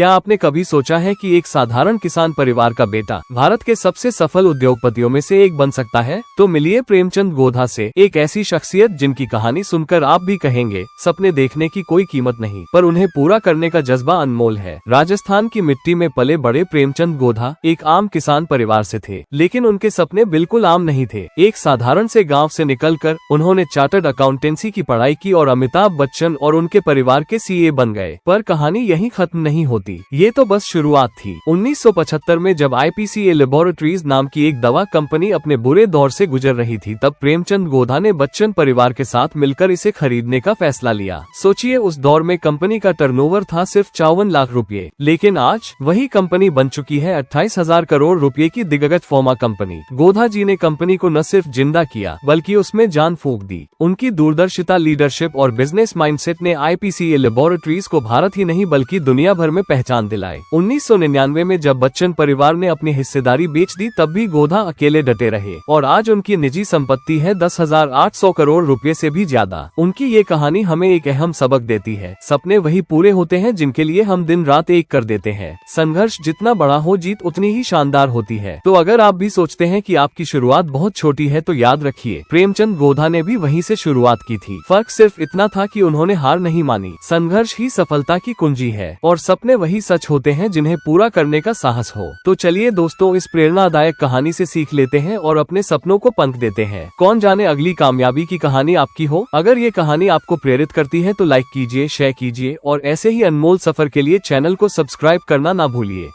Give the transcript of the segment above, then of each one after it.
क्या आपने कभी सोचा है कि एक साधारण किसान परिवार का बेटा भारत के सबसे सफल उद्योगपतियों में से एक बन सकता है? तो मिलिए प्रेमचंद गोधा से, एक ऐसी शख्सियत जिनकी कहानी सुनकर आप भी कहेंगे सपने देखने की कोई कीमत नहीं, पर उन्हें पूरा करने का जज्बा अनमोल है। राजस्थान की मिट्टी में पले बड़े प्रेमचंद गोधा एक आम किसान परिवार से थे, लेकिन उनके सपने बिल्कुल आम नहीं थे। एक साधारण से गाँव से निकलकर उन्होंने चार्टर्ड अकाउंटेंसी की पढ़ाई की और अमिताभ बच्चन और उनके परिवार के सीए बन गए। पर कहानी यहीं खत्म नहीं होती, ये तो बस शुरुआत थी। 1975 में जब IPCA लेबोरेटरीज नाम की एक दवा कंपनी अपने बुरे दौर से गुजर रही थी, तब प्रेमचंद गोधा ने बच्चन परिवार के साथ मिलकर इसे खरीदने का फैसला लिया। सोचिए, उस दौर में कंपनी का टर्नओवर था सिर्फ 54 लाख रुपए, लेकिन आज वही कंपनी बन चुकी है 28,000 करोड़ रुपए की दिग्गज फार्मा कंपनी। गोधा जी ने कंपनी को न सिर्फ जिंदा किया, बल्कि उसमें जान फूंक दी। उनकी दूरदर्शिता, लीडरशिप और बिजनेस माइंडसेट ने IPCA लेबोरेटरीज को भारत ही नहीं बल्कि दुनिया भर में पहचान दिलाए। 1999 में जब बच्चन परिवार ने अपनी हिस्सेदारी बेच दी, तब भी गोधा अकेले डटे रहे और आज उनकी निजी संपत्ति है 10,800 करोड़ रुपए से भी ज्यादा। उनकी ये कहानी हमें एक अहम सबक देती है, सपने वही पूरे होते हैं जिनके लिए हम दिन रात एक कर देते हैं। संघर्ष जितना बड़ा हो, जीत उतनी ही शानदार होती है। तो अगर आप भी सोचते हैं कि आपकी शुरुआत बहुत छोटी है, तो याद रखिए, प्रेमचंद गोधा ने भी वहीं से शुरुआत की थी। फर्क सिर्फ इतना था कि उन्होंने हार नहीं मानी। संघर्ष ही सफलता की कुंजी है और सपने वही सच होते हैं जिन्हें पूरा करने का साहस हो। तो चलिए दोस्तों, इस प्रेरणादायक कहानी से सीख लेते हैं और अपने सपनों को पंख देते हैं। कौन जाने अगली कामयाबी की कहानी आपकी हो। अगर ये कहानी आपको प्रेरित करती है तो लाइक कीजिए, शेयर कीजिए और ऐसे ही अनमोल सफर के लिए चैनल को सब्सक्राइब करना ना भूलिए।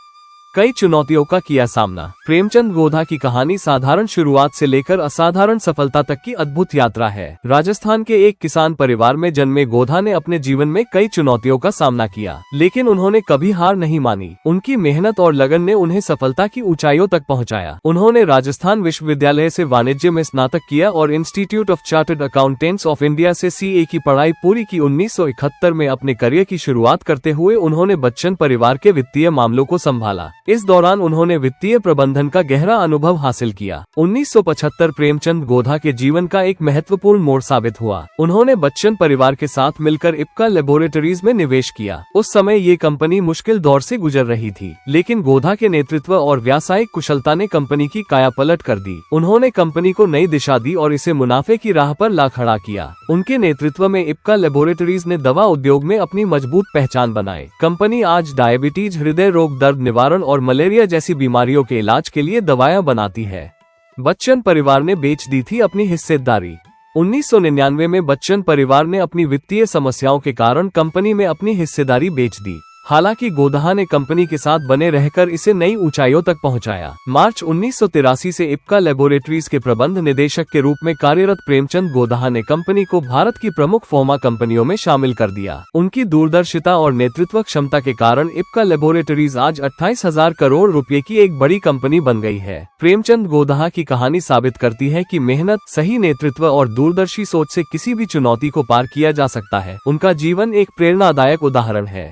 कई चुनौतियों का किया सामना। प्रेमचंद गोधा की कहानी साधारण शुरुआत से लेकर असाधारण सफलता तक की अद्भुत यात्रा है। राजस्थान के एक किसान परिवार में जन्मे गोधा ने अपने जीवन में कई चुनौतियों का सामना किया, लेकिन उन्होंने कभी हार नहीं मानी। उनकी मेहनत और लगन ने उन्हें सफलता की ऊंचाइयों तक पहुंचाया। उन्होंने राजस्थान विश्वविद्यालय से वाणिज्य में स्नातक किया और institute of chartered accountants of India से CA की पढ़ाई पूरी की। 1971 में अपने करियर की शुरुआत करते हुए उन्होंने बच्चन परिवार के वित्तीय मामलों को संभाला। इस दौरान उन्होंने वित्तीय प्रबंधन का गहरा अनुभव हासिल किया। 1975 प्रेमचंद गोधा के जीवन का एक महत्वपूर्ण मोड़ साबित हुआ। उन्होंने बच्चन परिवार के साथ मिलकर IPCA लेबोरेटरीज में निवेश किया। उस समय ये कंपनी मुश्किल दौर से गुजर रही थी, लेकिन गोधा के नेतृत्व और व्यावसायिक कुशलता ने कंपनी की कायापलट कर दी। उन्होंने कंपनी को नई दिशा दी और इसे मुनाफे की राह पर ला खड़ा किया। उनके नेतृत्व में IPCA लेबोरेटरीज ने दवा उद्योग में अपनी मजबूत पहचान बनाई। कंपनी आज डायबिटीज, हृदय रोग, दर्द निवारण और मलेरिया जैसी बीमारियों के इलाज के लिए दवाएं बनाती है। बच्चन परिवार ने बेच दी थी अपनी हिस्सेदारी। 1999 में बच्चन परिवार ने अपनी वित्तीय समस्याओं के कारण कंपनी में अपनी हिस्सेदारी बेच दी। हालांकि गोधा ने कंपनी के साथ बने रहकर इसे नई ऊंचाइयों तक पहुंचाया। मार्च 1983 से IPCA लेबोरेटरीज के प्रबंध निदेशक के रूप में कार्यरत प्रेमचंद गोधा ने कंपनी को भारत की प्रमुख फार्मा कंपनियों में शामिल कर दिया। उनकी दूरदर्शिता और नेतृत्व क्षमता के कारण IPCA लेबोरेटरीज आज 28,000 करोड़ रुपए की एक बड़ी कंपनी बन गई है। प्रेमचंद गोधा की कहानी साबित करती है कि मेहनत, सही नेतृत्व और दूरदर्शी सोच से किसी भी चुनौती को पार किया जा सकता है। उनका जीवन एक प्रेरणादायक उदाहरण है।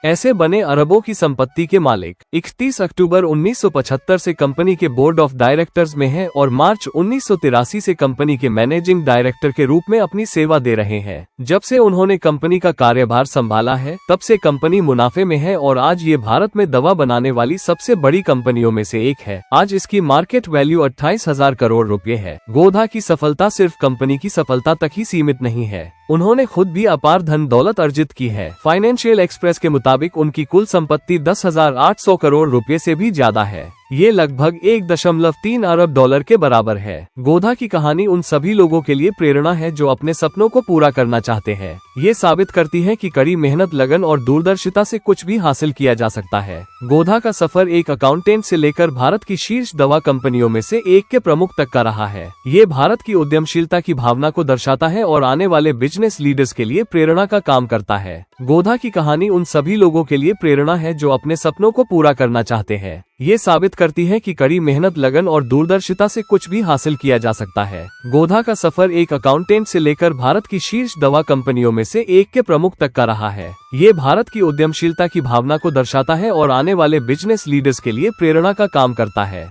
ऐसे बने अरबों की संपत्ति के मालिक। 31 अक्टूबर 1975 से कंपनी के बोर्ड ऑफ डायरेक्टर्स में हैं और मार्च 1983 से कंपनी के मैनेजिंग डायरेक्टर के रूप में अपनी सेवा दे रहे हैं। जब से उन्होंने कंपनी का कार्यभार संभाला है, तब से कंपनी मुनाफे में है और आज ये भारत में दवा बनाने वाली सबसे बड़ी कंपनियों में से एक है। आज इसकी मार्केट वैल्यू 28,000 करोड़ रुपए है। गोधा की सफलता सिर्फ कंपनी की सफलता तक ही सीमित नहीं है, उन्होंने खुद भी अपार धन दौलत अर्जित की है। फाइनेंशियल एक्सप्रेस के मुताबिक उनकी कुल संपत्ति 10,800 करोड़ रुपए से भी ज्यादा है। ये लगभग 1.3 अरब डॉलर के बराबर है। गोधा की कहानी उन सभी लोगों के लिए प्रेरणा है जो अपने सपनों को पूरा करना चाहते हैं। ये साबित करती है कि कड़ी मेहनत, लगन और दूरदर्शिता से कुछ भी हासिल किया जा सकता है। गोधा का सफर एक अकाउंटेंट से लेकर भारत की शीर्ष दवा कंपनियों में से एक के प्रमुख तक का रहा है। ये भारत की उद्यमशीलता की भावना को दर्शाता है और आने वाले बिजनेस लीडर्स के लिए प्रेरणा का काम करता है। गोधा की कहानी उन सभी लोगों के लिए प्रेरणा है जो अपने सपनों को पूरा करना चाहते हैं। ये साबित करती है कि कड़ी मेहनत, लगन और दूरदर्शिता से कुछ भी हासिल किया जा सकता है। गोधा का सफर एक अकाउंटेंट से लेकर भारत की शीर्ष दवा कंपनियों में से एक के प्रमुख तक का रहा है। ये भारत की उद्यमशीलता की भावना को दर्शाता है और आने वाले बिजनेस लीडर्स के लिए प्रेरणा का काम करता है।